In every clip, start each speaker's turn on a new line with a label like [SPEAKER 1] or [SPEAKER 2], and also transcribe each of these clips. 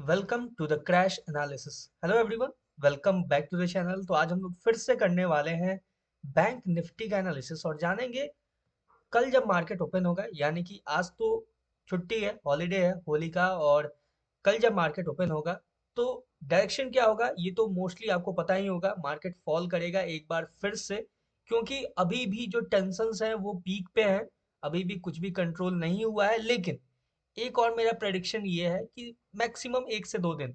[SPEAKER 1] Welcome to the crash analysis. Hello everyone, welcome back to the channel. तो आज हम लोग फिर से करने वाले हैं बैंक निफ्टी का एनालिसिस और जानेंगे कल जब मार्केट ओपन होगा, यानी कि आज तो छुट्टी है, हॉलीडे है होली का, और कल जब मार्केट ओपन होगा तो डायरेक्शन क्या होगा ये तो मोस्टली आपको पता ही होगा। मार्केट फॉल करेगा एक बार फिर से, क्योंकि अभी भी जो टेंशन्स हैं वो पीक पे हैं। अभी भी कुछ भी कंट्रोल नहीं हुआ है, लेकिन एक और मेरा प्रेडिक्शन ये है कि मैक्सिमम 1 से 2 दिन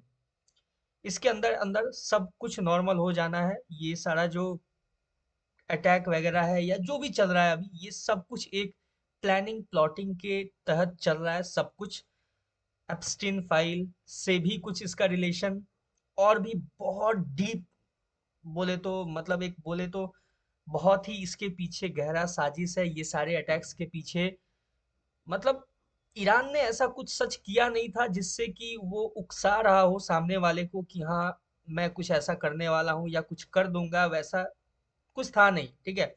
[SPEAKER 1] इसके अंदर अंदर सब कुछ नॉर्मल हो जाना है। ये सारा जो अटैक वगैरह है या जो भी चल रहा है अभी, ये सब कुछ एक प्लानिंग प्लॉटिंग के तहत चल रहा है सब कुछ। एप्स्टीन फाइल से भी कुछ इसका रिलेशन और भी बहुत डीप बोले तो, मतलब एक बोले तो बहुत ही इसके पीछे गहरा साजिश है ये सारे अटैक्स के पीछे। मतलब ईरान ने ऐसा कुछ सच किया नहीं था जिससे कि वो उकसा रहा हो सामने वाले को कि हाँ मैं कुछ ऐसा करने वाला हूँ या कुछ कर दूंगा, वैसा कुछ था नहीं, ठीक है।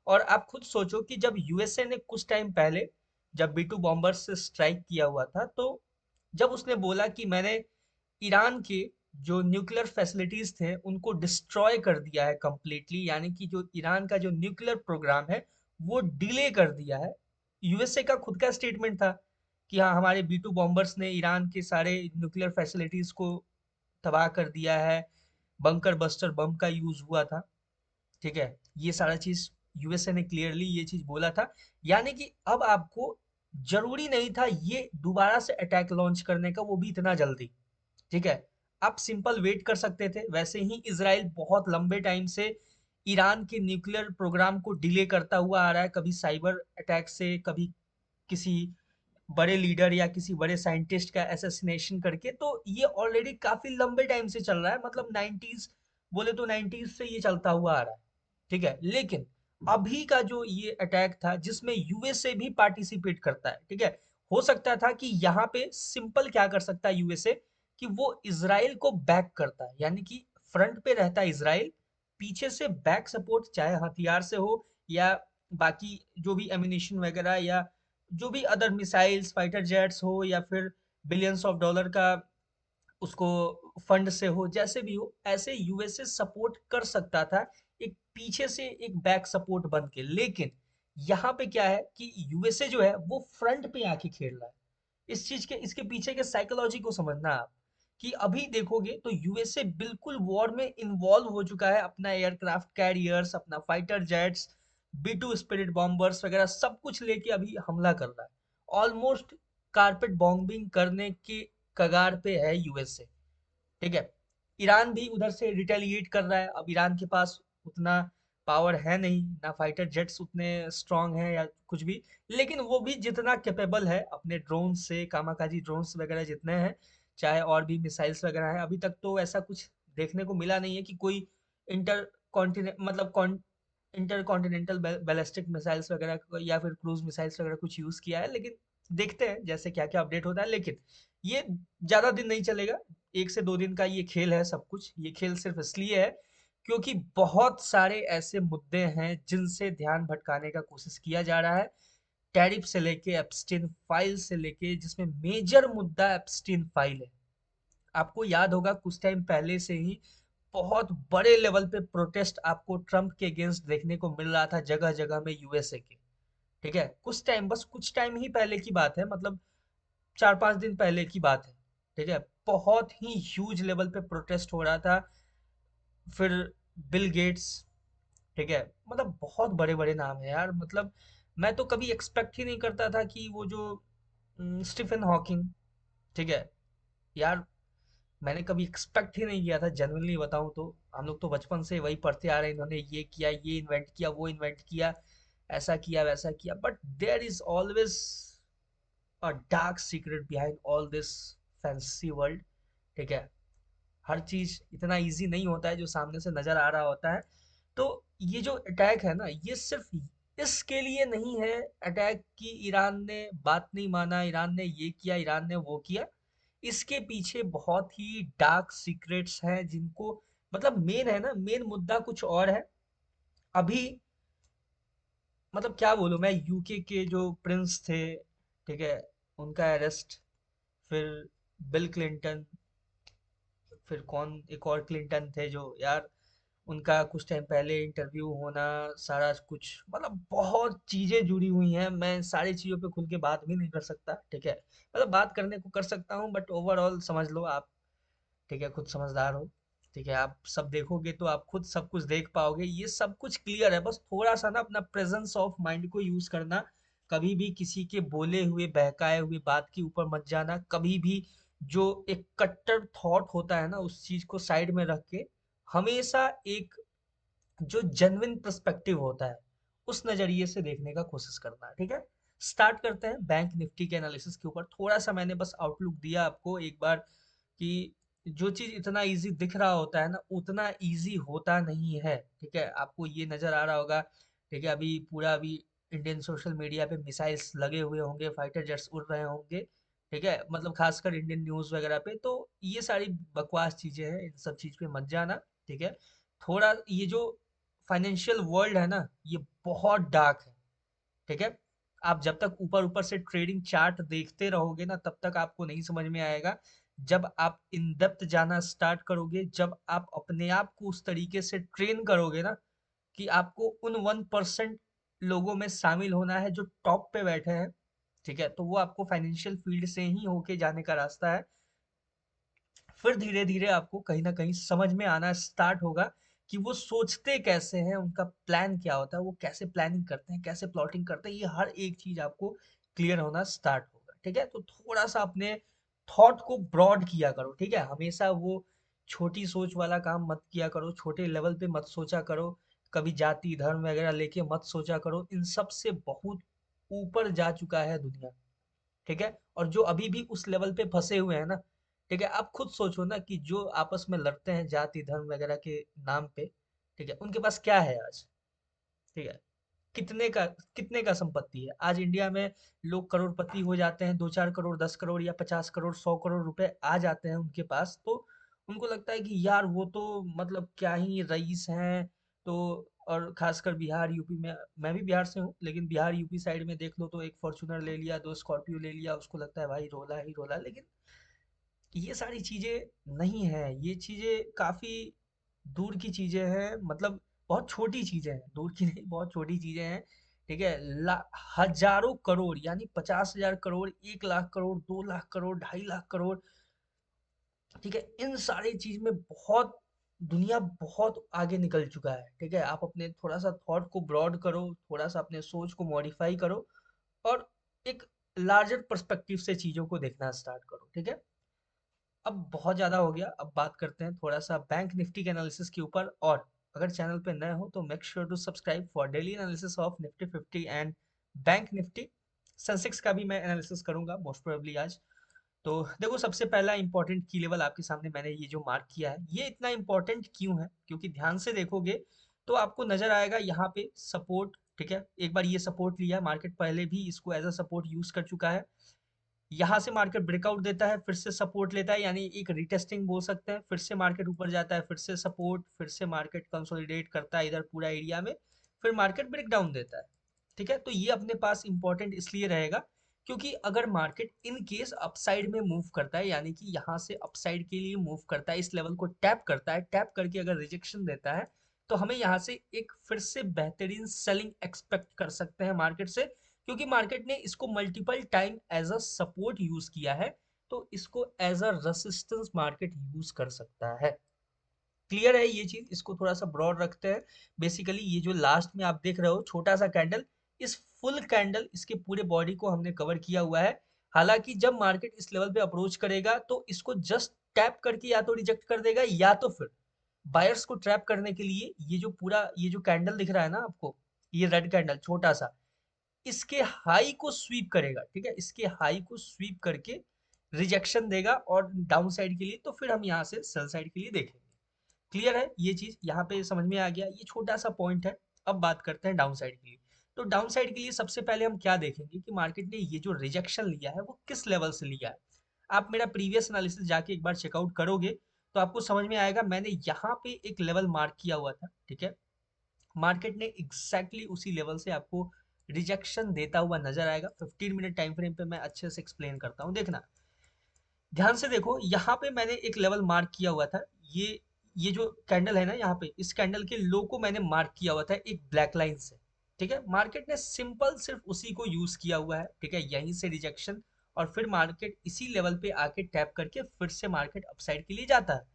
[SPEAKER 1] और आप खुद सोचो कि जब यूएसए ने कुछ टाइम पहले जब बी टू बॉम्बर से स्ट्राइक किया हुआ था, तो जब उसने बोला कि मैंने ईरान के जो न्यूक्लियर फैसिलिटीज थे उनको डिस्ट्रॉय कर दिया है कंप्लीटली, यानी कि जो ईरान का जो न्यूक्लियर प्रोग्राम है वो डिले कर दिया है। यूएसए का खुद का स्टेटमेंट था कि हाँ हमारे बी टू बॉम्बर्स ने ईरान के सारे न्यूक्लियर फैसिलिटीज को तबाह कर दिया है, बंकर बस्टर बम का यूज हुआ था, ठीक है। ये सारा चीज यूएसए ने क्लियरली ये चीज बोला था। यानी कि अब आपको जरूरी नहीं था ये दोबारा से अटैक लॉन्च करने का, वो भी इतना जल्दी, ठीक है। आप सिंपल वेट कर सकते थे। वैसे ही इसराइल बहुत लंबे टाइम से ईरान के न्यूक्लियर प्रोग्राम को डिले करता हुआ आ रहा है, कभी साइबर अटैक से, कभी किसी बड़े लीडर या किसी बड़े साइंटिस्ट का असैसिनेशन करके। तो ये ऑलरेडी काफी लंबे टाइम से चल रहा है, मतलब 90s, बोले तो 90s से ये चलता हुआ आ रहा है, ठीक है। लेकिन अभी का जो ये अटैक था जिसमें यूएसए भी पार्टिसिपेट करता है, ठीक है, हो सकता था कि यहाँ पे सिंपल क्या कर सकता है यूएसए कि वो इसराइल को बैक करता है, यानी कि फ्रंट पे रहता है इसराइल, पीछे से बैक सपोर्ट चाहे हथियार से हो या बाकी जो भी एमिनेशन वगैरह या जो भी अदर मिसाइल्स फाइटर जेट्स हो या फिर बिलियंस ऑफ डॉलर का उसको फंड से हो, जैसे भी हो ऐसे यूएसए सपोर्ट कर सकता था एक पीछे से एक बैक सपोर्ट बन के। लेकिन यहाँ पे क्या है कि यूएसए जो है वो फ्रंट पे आके खेल रहा है। इस चीज के इसके पीछे के साइकोलॉजी को समझना आप, कि अभी देखोगे तो यूएसए बिल्कुल वॉर में इन्वॉल्व हो चुका है, अपना एयरक्राफ्ट कैरियर्स, अपना fighter jets, B two Spirit bombers वगैरह सब कुछ लेके अभी हमला कर रहा है। ऑलमोस्ट कारपेट बॉम्बिंग करने के कगार पे है यूएसए, ठीक है। ईरान भी उधर से रिटेलिएट कर रहा है। अब ईरान के पास उतना पावर है नहीं, ना फाइटर जेट्स उतने स्ट्रांग हैं या कुछ भी, लेकिन वो भी जितना कैपेबल है अपने ड्रोन से, कामाकाजी ड्रोन्स वगैरह जितने हैं, चाहे और भी मिसाइल्स वगैरह हैं, अभी तक तो ऐसा कुछ देखने को मिला नहीं है कि कोई इंटर कॉन्टिनेंट मतलब इंटर कॉन्टिनेंटल बैलिस्टिक मिसाइल्स वगैरह या फिर क्रूज मिसाइल्स वगैरह कुछ यूज किया है। लेकिन देखते हैं जैसे क्या क्या अपडेट होता है। लेकिन ये ज्यादा दिन नहीं चलेगा, 1 से 2 दिन का ये खेल है सब कुछ। ये खेल सिर्फ इसलिए है क्योंकि बहुत सारे ऐसे मुद्दे हैं जिनसे ध्यान भटकाने का कोशिश किया जा रहा है। टैरिफ से लेके एप्स्टीन फाइल से लेके, जिसमें मेजर मुद्दा एप्स्टीन फाइल है। आपको याद होगा कुछ टाइम पहले से ही बहुत बड़े लेवल पे प्रोटेस्ट आपको ट्रम्प के अगेंस्ट देखने को मिल रहा था जगह जगह में यूएसए के, ठीक है। कुछ टाइम, बस कुछ टाइम ही पहले की बात है, मतलब 4-5 दिन पहले की बात है, ठीक है। बहुत ही ह्यूज लेवल पे प्रोटेस्ट हो रहा था। फिर बिल गेट्स, ठीक है, मतलब बहुत बड़े बड़े नाम है यार। मतलब मैं तो कभी एक्सपेक्ट ही नहीं करता था कि वो जो स्टीफन हॉकिंग, ठीक है यार, मैंने कभी एक्सपेक्ट ही नहीं किया था, जेन्युइनली बताऊं तो। हम लोग तो बचपन से वही पढ़ते आ रहे हैं, इन्होंने ये किया, ये इन्वेंट किया, वो इन्वेंट किया, ऐसा किया वैसा किया, but there is always a dark secret behind all this fancy world, ठीक है। हर चीज इतना इजी नहीं होता है जो सामने से नजर आ रहा होता है। तो ये जो अटैक है ना, ये सिर्फ इसके लिए नहीं है अटैक कि ईरान ने बात नहीं माना, ईरान ने ये किया, ईरान ने वो किया। इसके पीछे बहुत ही डार्क सीक्रेट्स हैं जिनको, मतलब मेन है ना, मेन मुद्दा कुछ और है अभी। मतलब क्या बोलूं मैं, यूके के जो प्रिंस थे, ठीक है, उनका अरेस्ट, फिर बिल क्लिंटन, फिर कौन एक और क्लिंटन थे जो यार, उनका कुछ टाइम पहले इंटरव्यू होना, सारा कुछ, मतलब बहुत चीजें जुड़ी हुई हैं। मैं सारी चीजों पे खुल के बात भी नहीं कर सकता, ठीक है। मतलब बात करने को कर सकता हूँ बट ओवरऑल समझ लो आप, ठीक है, खुद समझदार हो, ठीक है। आप सब देखोगे तो आप खुद सब कुछ देख पाओगे, ये सब कुछ क्लियर है। बस थोड़ा सा ना अपना प्रेजेंस ऑफ माइंड को यूज करना। कभी भी किसी के बोले हुए बहकाए हुए बात के ऊपर मत जाना। कभी भी जो एक कट्टर थॉट होता है ना, उस चीज को साइड में रख के हमेशा एक जो जेन्युइन पर्सपेक्टिव होता है उस नजरिए से देखने का कोशिश करना है, ठीक है। स्टार्ट करते हैं बैंक निफ्टी के एनालिसिस के ऊपर। थोड़ा सा मैंने बस आउटलुक दिया आपको एक बार कि जो चीज इतना इजी दिख रहा होता है ना, उतना इजी होता नहीं है, ठीक है। आपको ये नजर आ रहा होगा, ठीक है, अभी पूरा अभी इंडियन सोशल मीडिया पे मिसाइल्स लगे हुए होंगे, फाइटर जेट्स उड़ रहे होंगे, ठीक है, मतलब खासकर इंडियन न्यूज वगैरह पे। तो ये सारी बकवास चीजें हैं, इन सब चीज पे मत जाना, ठीक है। थोड़ा ये जो फाइनेंशियल वर्ल्ड है ना, ये बहुत डार्क है, ठीक है। आप जब तक ऊपर ऊपर से ट्रेडिंग चार्ट देखते रहोगे ना, तब तक आपको नहीं समझ में आएगा। जब आप इन डेप्थ जाना स्टार्ट करोगे, जब आप अपने आप को उस तरीके से ट्रेन करोगे ना कि आपको उन 1% लोगों में शामिल होना है जो टॉप पे बैठे हैं, ठीक है, तो वो आपको फाइनेंशियल फील्ड से ही होके जाने का रास्ता है। फिर धीरे धीरे आपको कहीं ना कहीं समझ में आना स्टार्ट होगा कि वो सोचते कैसे हैं, उनका प्लान क्या होता है, वो कैसे प्लानिंग करते हैं, कैसे प्लॉटिंग करते हैं। ये हर एक चीज आपको क्लियर होना स्टार्ट होगा, ठीक है। तो थोड़ा सा अपने थॉट को ब्रॉड किया करो, ठीक है। हमेशा वो छोटी सोच वाला काम मत किया करो, छोटे लेवल पे मत सोचा करो। कभी जाति धर्म वगैरह लेके मत सोचा करो, इन सब से बहुत ऊपर जा चुका है दुनिया, ठीक है। और जो अभी भी उस लेवल पे फंसे हुए हैं ना, ठीक है, आप खुद सोचो ना कि जो आपस में लड़ते हैं जाति धर्म वगैरह के नाम पे, ठीक है, उनके पास क्या है आज, ठीक है। कितने का कितने का संपत्ति है आज इंडिया में। लोग करोड़पति हो जाते हैं, 2-4 करोड़, 10 करोड़ या 50 करोड़, 100 करोड़ रुपए आ जाते हैं उनके पास, तो उनको लगता है कि यार वो तो मतलब क्या ही रईस हैं। तो और खासकर बिहार यूपी में, मैं भी बिहार से हूँ, लेकिन बिहार यूपी साइड में देख लो तो एक फॉर्च्यूनर ले लिया, 2 स्कॉर्पियो ले लिया, उसको लगता है भाई रोला ही रोला। लेकिन ये सारी चीजें नहीं है, ये चीजें काफी दूर की चीजें हैं, मतलब बहुत छोटी चीजें हैं, दूर की नहीं, बहुत छोटी चीजें हैं, ठीक है। हजारों करोड़ यानी 50,000 करोड़, 1 लाख करोड़, 2 लाख करोड़, 2.5 लाख करोड़, ठीक है, इन सारी चीज में बहुत दुनिया बहुत आगे निकल चुका है, ठीक है। आप अपने थोड़ा सा थॉट को ब्रॉड करो, थोड़ा सा अपने सोच को मॉडिफाई करो और एक लार्जर पर्सपेक्टिव से चीजों को देखना स्टार्ट करो, ठीक है। अब बहुत ज़्यादा हो गया, अब बात करते हैं थोड़ा सा बैंक निफ्टी के एनालिसिस के ऊपर। और अगर चैनल पे नए हो तो make sure to subscribe for daily analysis of Nifty 50 and Bank Nifty. Sensex का भी मैं एनालिसिस करूंगा मोस्ट प्रोबेबली आज। तो देखो, सबसे पहला इंपॉर्टेंट की लेवल आपके सामने मैंने ये जो मार्क किया है, ये इतना इंपॉर्टेंट क्यों है, क्योंकि ध्यान से देखोगे तो आपको नजर आएगा यहाँ पे सपोर्ट, ठीक है। एक बार ये सपोर्ट लिया, मार्केट पहले भी इसको एज अ सपोर्ट यूज कर चुका है। यहाँ से मार्केट ब्रेकआउट देता है, फिर से सपोर्ट लेता है, यानी एक रीटेस्टिंग बोल सकते हैं। फिर से मार्केट ऊपर जाता है, फिर से सपोर्ट, फिर से मार्केट कंसोलिडेट करता है इधर पूरा एरिया में, फिर मार्केट ब्रेकडाउन देता है, ठीक है। तो ये अपने पास इंपॉर्टेंट इसलिए रहेगा क्योंकि अगर मार्केट इन केस अपसाइड में मूव करता है, यानी कि यहाँ से अपसाइड के लिए मूव करता है, इस लेवल को टैप करता है, टैप करके अगर रिजेक्शन देता है, तो हमें यहाँ से एक फिर से बेहतरीन सेलिंग एक्सपेक्ट कर सकते हैं मार्केट से, क्योंकि मार्केट ने इसको multiple time as a support use किया है, तो इसको as a resistance market use कर सकता है। क्लियर है ये चीज, इसको थोड़ा सा ब्रॉड रखते हैं। बेसिकली ये जो लास्ट में आप देख रहे हो छोटा सा कैंडल, इस फुल कैंडल इसके पूरे बॉडी को हमने कवर किया हुआ है। हालांकि जब मार्केट इस लेवल पे अप्रोच करेगा तो इसको जस्ट टैप करके या तो रिजेक्ट कर देगा, या तो फिर बायर्स को ट्रैप करने के लिए ये जो पूरा ये जो कैंडल दिख रहा है ना आपको, ये रेड कैंडल छोटा सा, इसके हाई को स्वीप करेगा, ठीक है, इसके हाई को स्वीप करके रिजेक्शन देगा और डाउन साइड के लिए, तो फिर हम यहाँ से सेल साइड के लिए देखेंगे। क्लियर है ये चीज, यहाँ पे समझ में आ गया, ये छोटा सा पॉइंट है। अब बात करते हैं डाउन साइड के लिए। तो डाउन साइड के लिए सबसे पहले हम क्या देखेंगे कि मार्केट ने ये जो रिजेक्शन लिया है वो किस लेवल से लिया है। आप मेरा प्रीवियस एनालिसिस जाके एक बार चेकआउट करोगे तो आपको समझ में आएगा, मैंने यहाँ पे एक लेवल मार्क किया हुआ था, ठीक है। मार्केट ने एग्जैक्टली उसी लेवल से आपको रिजेक्शन देता हुआ नजर आएगा। 15 मिनट टाइम फ्रेम पे मैं अच्छे से एक्सप्लेन करता हूँ, देखना। ध्यान से देखो, यहाँ पे मैंने एक लेवल मार्क किया हुआ था। ये जो कैंडल है ना, यहाँ पे इस कैंडल के लो को मैंने मार्क किया हुआ था एक ब्लैक लाइन से। ठीक है, मार्केट ने सिंपल सिर्फ उसी को यूज किया हुआ है। ठीक है, यहीं से रिजेक्शन, और फिर मार्केट इसी लेवल पे आके टैप करके फिर से मार्केट अपसाइड के लिए जाता है।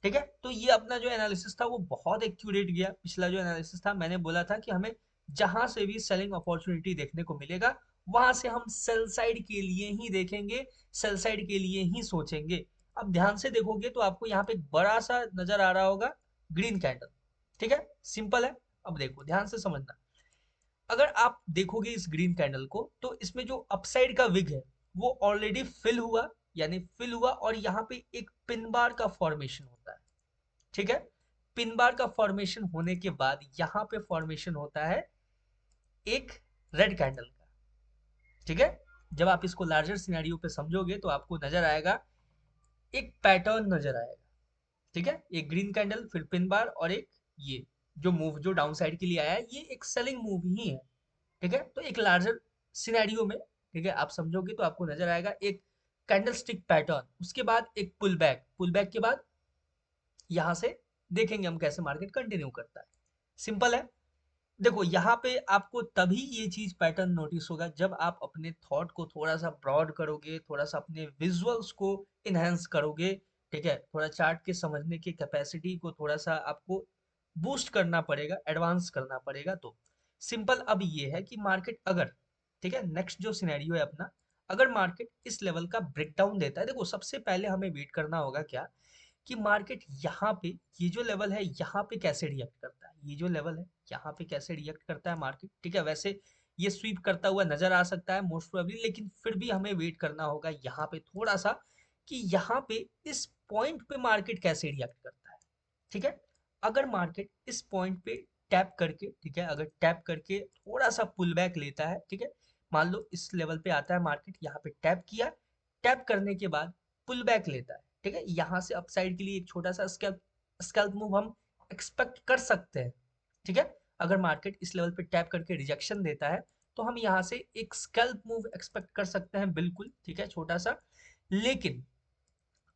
[SPEAKER 1] ठीक है, तो ये अपना जो एनालिसिस था वो बहुत एक्यूरेट गया। पिछला जो एनालिसिस था, मैंने बोला था कि हमें जहां से भी सेलिंग अपॉर्चुनिटी देखने को मिलेगा, वहां से हम सेल साइड के लिए ही देखेंगे, सेल साइड के लिए ही सोचेंगे। अब ध्यान से देखोगे तो आपको यहाँ पे एक बड़ा सा नजर आ रहा होगा, ग्रीन कैंडल। ठीक है, सिंपल है। अब देखो, ध्यान से समझना। अगर आप देखोगे इस ग्रीन कैंडल को, तो इसमें जो अपसाइड का विग है वो ऑलरेडी फिल हुआ, यानी फिल हुआ, और यहाँ पे एक पिन बार का फॉर्मेशन होता है। ठीक है, पिन बार का फॉर्मेशन होने के बाद यहाँ पे फॉर्मेशन होता है एक रेड कैंडल का। ठीक है, जब आप इसको लार्जर सिनेरियो पे समझोगे तो आपको नजर आएगा, एक पैटर्न नजर आएगा। ठीक है, एक ग्रीन कैंडल, फिर पिन बार, और एक ये जो मूव जो डाउन साइड के लिए आया है, ये एक सेलिंग मूव ही है। ठीक है, तो एक लार्जर सिनेरियो में, ठीक है, आप समझोगे तो आपको नजर आएगा एक कैंडल स्टिक पैटर्न, उसके बाद एक पुल बैक, पुल बैक के बाद यहां से देखेंगे हम कैसे मार्केट कंटिन्यू करता है। सिंपल है। देखो, यहाँ पे आपको तभी ये चीज पैटर्न नोटिस होगा जब आप अपने थॉट को थोड़ा सा ब्रॉड करोगे, थोड़ा सा अपने विजुअल्स को इनहेंस करोगे। ठीक है, थोड़ा चार्ट के समझने की कैपेसिटी को थोड़ा सा आपको बूस्ट करना पड़ेगा, एडवांस करना पड़ेगा। तो सिंपल अब ये है कि मार्केट अगर, ठीक है, नेक्स्ट जो सिनेरियो है अपना, अगर मार्केट इस लेवल का ब्रेकडाउन देता है, देखो सबसे पहले हमें वेट करना होगा क्या, कि मार्केट यहाँ पे, ये जो लेवल है यहाँ पे कैसे रिएक्ट करता है, ये जो लेवल है यहाँ पे कैसे रिएक्ट करता है मार्केट। ठीक है, वैसे ये स्वीप करता हुआ नजर आ सकता है मोस्ट प्रोबेबली, लेकिन फिर भी हमें वेट करना होगा यहाँ पे थोड़ा सा, कि यहाँ पे इस पॉइंट पे मार्केट कैसे रिएक्ट करता है। ठीक है, अगर मार्केट इस पॉइंट पे टैप करके, ठीक है, अगर टैप करके थोड़ा सा पुल बैक लेता है, ठीक है, मान लो इस लेवल पे आता है मार्केट, यहाँ पे टैप किया, टैप करने के बाद पुल बैक लेता है, ठीक है, यहाँ से अपसाइड के लिए एक छोटा सा स्कैल्प स्कैल्प मूव हम एक्सपेक्ट कर सकते हैं। ठीक है, अगर मार्केट इस लेवल पे टैप करके रिजेक्शन देता है, तो हम यहाँ से एक स्कैल्प मूव एक्सपेक्ट कर सकते हैं, बिल्कुल। ठीक है, छोटा सा। लेकिन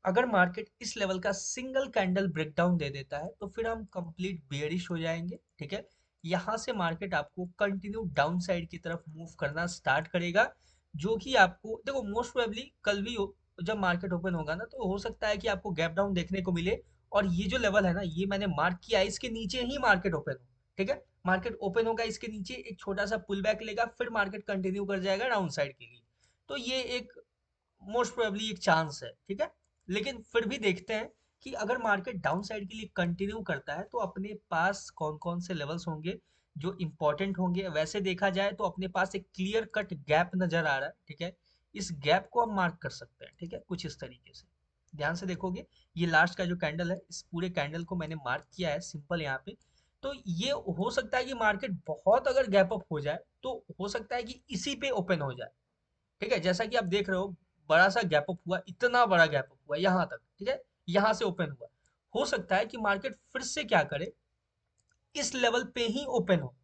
[SPEAKER 1] अगर मार्केट इस लेवल का सिंगल कैंडल ब्रेकडाउन दे देता है, तो फिर हम कंप्लीट बेयरिश हो जाएंगे। ठीक है, यहां से मार्केट आपको कंटिन्यू डाउन साइड की तरफ मूव करना स्टार्ट करेगा, जो कि आपको देखो मोस्ट प्रोबेबली कल भी जब मार्केट ओपन होगा ना, तो हो सकता है कि आपको गैप डाउन देखने को मिले, और ये जो लेवल है ना, ये मैंने मार्क किया है, इसके नीचे ही मार्केट ओपन हो। ठीक है, मार्केट ओपन होगा, इसके नीचे एक छोटा सा पुल बैक लेगा, फिर मार्केट कंटिन्यू कर जाएगा डाउन साइड के लिए। तो ये एक मोस्ट प्रोबेबली एक चांस है। ठीक है, लेकिन फिर भी देखते हैं कि अगर मार्केट डाउन साइड के लिए कंटिन्यू करता है, तो अपने पास कौन कौन से लेवल्स होंगे जो इंपॉर्टेंट होंगे। वैसे देखा जाए तो अपने पास एक क्लियर कट गैप नजर आ रहा है। ठीक है, इस गैप को हम मार्क कर सकते हैं। ठीक है, कुछ इस तरीके से ध्यान से देखोगे, ये लास्ट का जो कैंडल है, इस पूरे कैंडल को मैंने मार्क किया है सिंपल यहाँ पे। तो ये हो सकता है कि मार्केट बहुत अगर गैप अप हो जाए, तो हो सकता है कि इसी पे ओपन हो जाए। ठीक है, जैसा कि आप देख रहे हो, बड़ा सा गैप अप हुआ, इतना बड़ा गैप अप हुआ यहाँ तक। ठीक है, यहाँ से ओपन हुआ, हो सकता है कि मार्केट फिर से क्या करे, इस लेवल पे ही ओपन हो।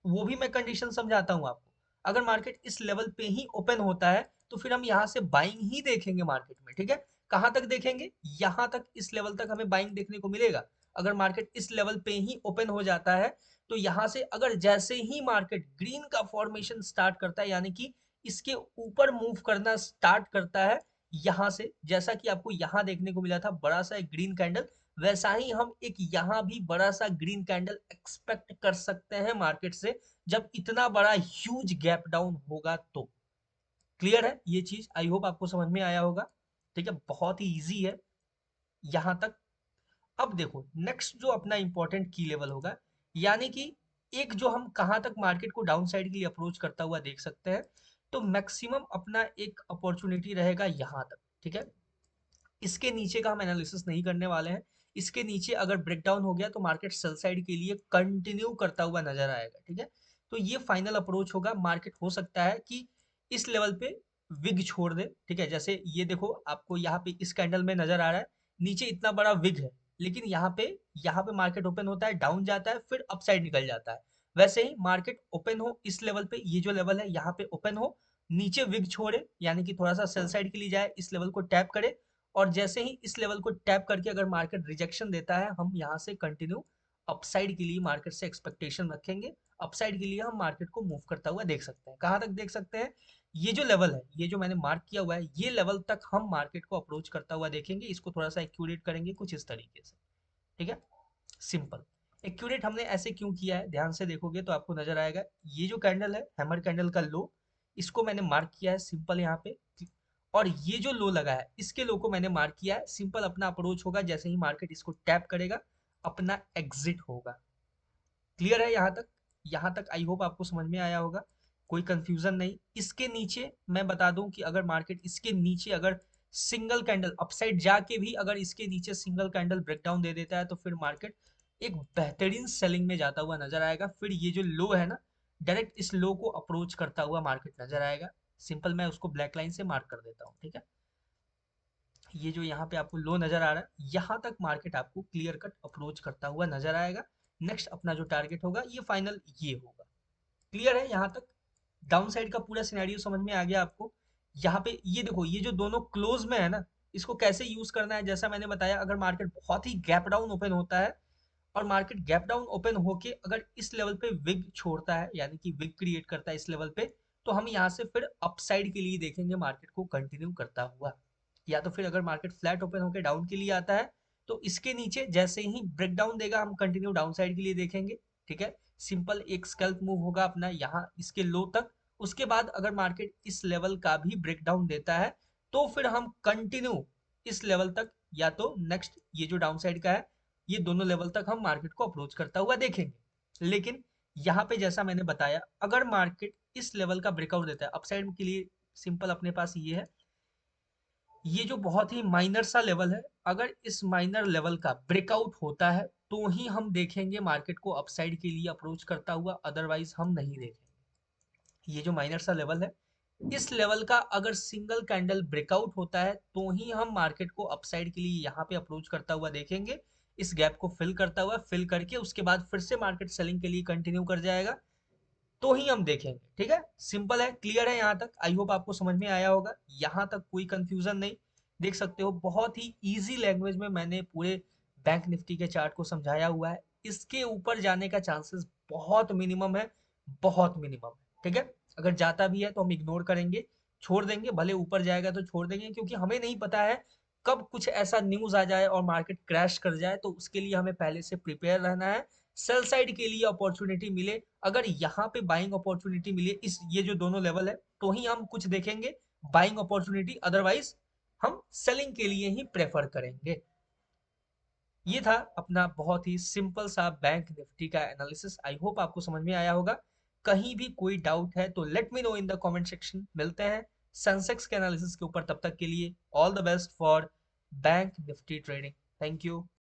[SPEAKER 1] वो भी मैं कंडीशन समझाता हूँ आपको। अगर मार्केट इस लेवल पे ही ओपन होता है, तो फिर हम यहाँ से बाइंग ही देखेंगे मार्केट में। ठीक है, कहाँ तक देखेंगे, यहाँ तक, इस लेवल तक हमें बाइंग देखने को मिलेगा। अगर मार्केट इस लेवल पे ही ओपन हो जाता है, तो यहाँ से अगर जैसे ही मार्केट ग्रीन का फॉर्मेशन स्टार्ट करता है, यानी कि इसके ऊपर मूव करना स्टार्ट करता है, यहाँ से जैसा कि आपको यहाँ देखने को मिला था बड़ा सा एक ग्रीन कैंडल, वैसा ही हम एक यहाँ भी बड़ा सा ग्रीन कैंडल एक्सपेक्ट कर सकते हैं मार्केट से, जब इतना बड़ा ह्यूज गैप डाउन होगा तो। क्लियर है ये चीज, आई होप आपको समझ में आया होगा। ठीक है, बहुत ही इजी है यहां तक। अब देखो, नेक्स्ट जो अपना इंपॉर्टेंट की लेवल होगा, यानी कि एक जो हम कहां तक मार्केट को डाउन साइड के लिए अप्रोच करता हुआ देख सकते हैं, तो मैक्सिमम अपना एक अपॉर्चुनिटी रहेगा यहां तक। ठीक है, इसके नीचे का हम एनालिसिस नहीं करने वाले हैं। इसके नीचे अगर ब्रेकडाउन हो गया, तो मार्केट सेल साइड के लिए कंटिन्यू करता हुआ नजर आएगा। ठीक है, तो ये फाइनल अप्रोच होगा। मार्केट हो सकता है कि इस लेवल पे विग छोड़ दे। ठीक है, जैसे ये देखो, आपको यहाँ पे इस कैंडल में नजर आ रहा है, नीचे इतना बड़ा विग है, लेकिन यहाँ पे मार्केट ओपन होता है, डाउन जाता है, फिर अपसाइड निकल जाता है। वैसे ही मार्केट ओपन हो इस लेवल पे, ये जो लेवल है यहाँ पे ओपन हो, नीचे विग छोड़े यानी कि थोड़ा सा सेल साइड के लिए जाए, इस लेवल को टैप करे और जैसे ही इस लेवल को टैप करके अगर मार्केट रिजेक्शन देता है, हम यहाँ से कंटिन्यू अपसाइड के लिए मार्केट से एक्सपेक्टेशन रखेंगे। अपसाइड के लिए हम मार्केट को मूव करता हुआ देख सकते हैं। कहाँ तक देख सकते हैं? ये जो लेवल है, ये जो मैंने मार्क किया हुआ है, ये लेवल तक हम मार्केट को अप्रोच करता हुआ देखेंगे। इसको थोड़ा सा एक्यूरेट करेंगे कुछ इस तरीके से, ठीक है? सिंपल। एक्यूरेट हमने ऐसे क्यों किया है, ध्यान से देखोगे तो आपको नजर आएगा। ये जो कैंडल है, हैमर कैंडल का लो, इसको मैंने मार्क किया है सिंपल यहाँ पे। और ये जो लो लगा है, इसके लो को मैंने मार्क किया है सिंपल। अपना अप्रोच होगा, जैसे ही मार्केट इसको टैप करेगा, अपना एग्जिट होगा। क्लियर है यहाँ तक? यहाँ तक आई होप आपको समझ में आया होगा, कोई कंफ्यूजन नहीं। इसके नीचे मैं बता दूं कि अगर मार्केट इसके नीचे अगर सिंगल कैंडल अपसाइड जाके भी अगर इसके नीचे सिंगल कैंडल ब्रेकडाउन दे देता है, तो फिर मार्केट एक बेहतरीन सेलिंग में जाता हुआ नजर आएगा। फिर ये जो लो है ना, डायरेक्ट इस लो को अप्रोच करता हुआ मार्केट नजर आएगा। सिंपल मैं उसको ब्लैक लाइन से मार्क कर देता हूँ, ठीक है? ये जो यहाँ पे आपको लो नजर आ रहा है, यहाँ तक मार्केट आपको क्लियर कट अप्रोच करता हुआ नजर आएगा। नेक्स्ट अपना जो टारगेट होगा, ये फाइनल ये होगा। क्लियर है यहाँ तक? डाउन साइड का पूरा सिनेरियो समझ में आ गया आपको? यहाँ पे ये देखो, ये जो दोनों क्लोज में है ना, इसको कैसे यूज करना है, जैसा मैंने बताया। अगर मार्केट बहुत ही गैप डाउन ओपन होता है और मार्केट गैप डाउन ओपन होके अगर इस लेवल पे विग छोड़ता है, यानी कि विग क्रिएट करता है इस लेवल पे, तो हम यहाँ से फिर अपसाइड के लिए देखेंगे मार्केट को कंटिन्यू करता हुआ। या तो फिर अगर मार्केट फ्लैट ओपन होकर डाउन के लिए आता है, तो इसके नीचे जैसे ही ब्रेक डाउन देगा, हम कंटिन्यू डाउन साइड के लिए देखेंगे, ठीक है? सिंपल एक स्कैल्प मूव होगा अपना यहाँ इसके लो तक। उसके बाद अगर मार्केट इस लेवल का भी ब्रेक डाउन देता है, तो फिर हम कंटिन्यू इस लेवल तक, या तो नेक्स्ट ये जो डाउन साइड का है, ये दोनों लेवल तक हम मार्केट को अप्रोच करता हुआ देखेंगे। लेकिन यहाँ पे जैसा मैंने बताया, अगर मार्केट इस लेवल का ब्रेकआउट देता है अपसाइड के लिए, सिंपल अपने पास ये है, ये जो बहुत ही माइनर सा लेवल है, अगर इस माइनर लेवल का ब्रेकआउट होता है, तो ही हम देखेंगे मार्केट को अपसाइड के लिए अप्रोच करता हुआ, अदरवाइज हम नहीं देखेंगे। ये जो माइनर सा लेवल है, इस लेवल का अगर सिंगल कैंडल ब्रेकआउट होता है, तो ही हम मार्केट को अपसाइड के लिए यहाँ पे अप्रोच करता हुआ देखेंगे। इस गैप को फिल करता हुआ, फिल करके उसके बाद फिर से मार्केट सेलिंग के लिए कंटिन्यू कर जाएगा, तो ही हम देखेंगे। ठीक है, सिंपल है, क्लियर है यहाँ तक? आई होप आपको समझ में आया होगा, यहाँ तक कोई कंफ्यूजन नहीं। देख सकते हो बहुत ही इजी लैंग्वेज में मैंने पूरे बैंक निफ्टी के चार्ट को समझाया हुआ है। इसके ऊपर जाने का चांसेस बहुत मिनिमम है, बहुत मिनिमम है। ठीक है, अगर जाता भी है तो हम इग्नोर करेंगे, छोड़ देंगे। भले ऊपर जाएगा तो छोड़ देंगे, क्योंकि हमें नहीं पता है कब कुछ ऐसा न्यूज आ जाए और मार्केट क्रैश कर जाए, तो उसके लिए हमें पहले से प्रिपेयर रहना है। सेल साइड के लिए अपॉर्चुनिटी मिले, अगर यहाँ पे बाइंग अपॉर्चुनिटी मिले, इस ये जो दोनों लेवल है, तो ही हम कुछ देखेंगे बाइंग अपॉर्चुनिटी, अदरवाइज हम सेलिंग के लिए ही प्रेफर करेंगे। ये था अपना बहुत ही सिंपल सा बैंक निफ्टी का एनालिसिस। आई होप आपको समझ में आया होगा। कहीं भी कोई डाउट है तो let me know in the comment section. मिलते हैं सेंसेक्स के एनालिसिस के ऊपर, तब तक के लिए all the best for bank Nifty trading. Thank you.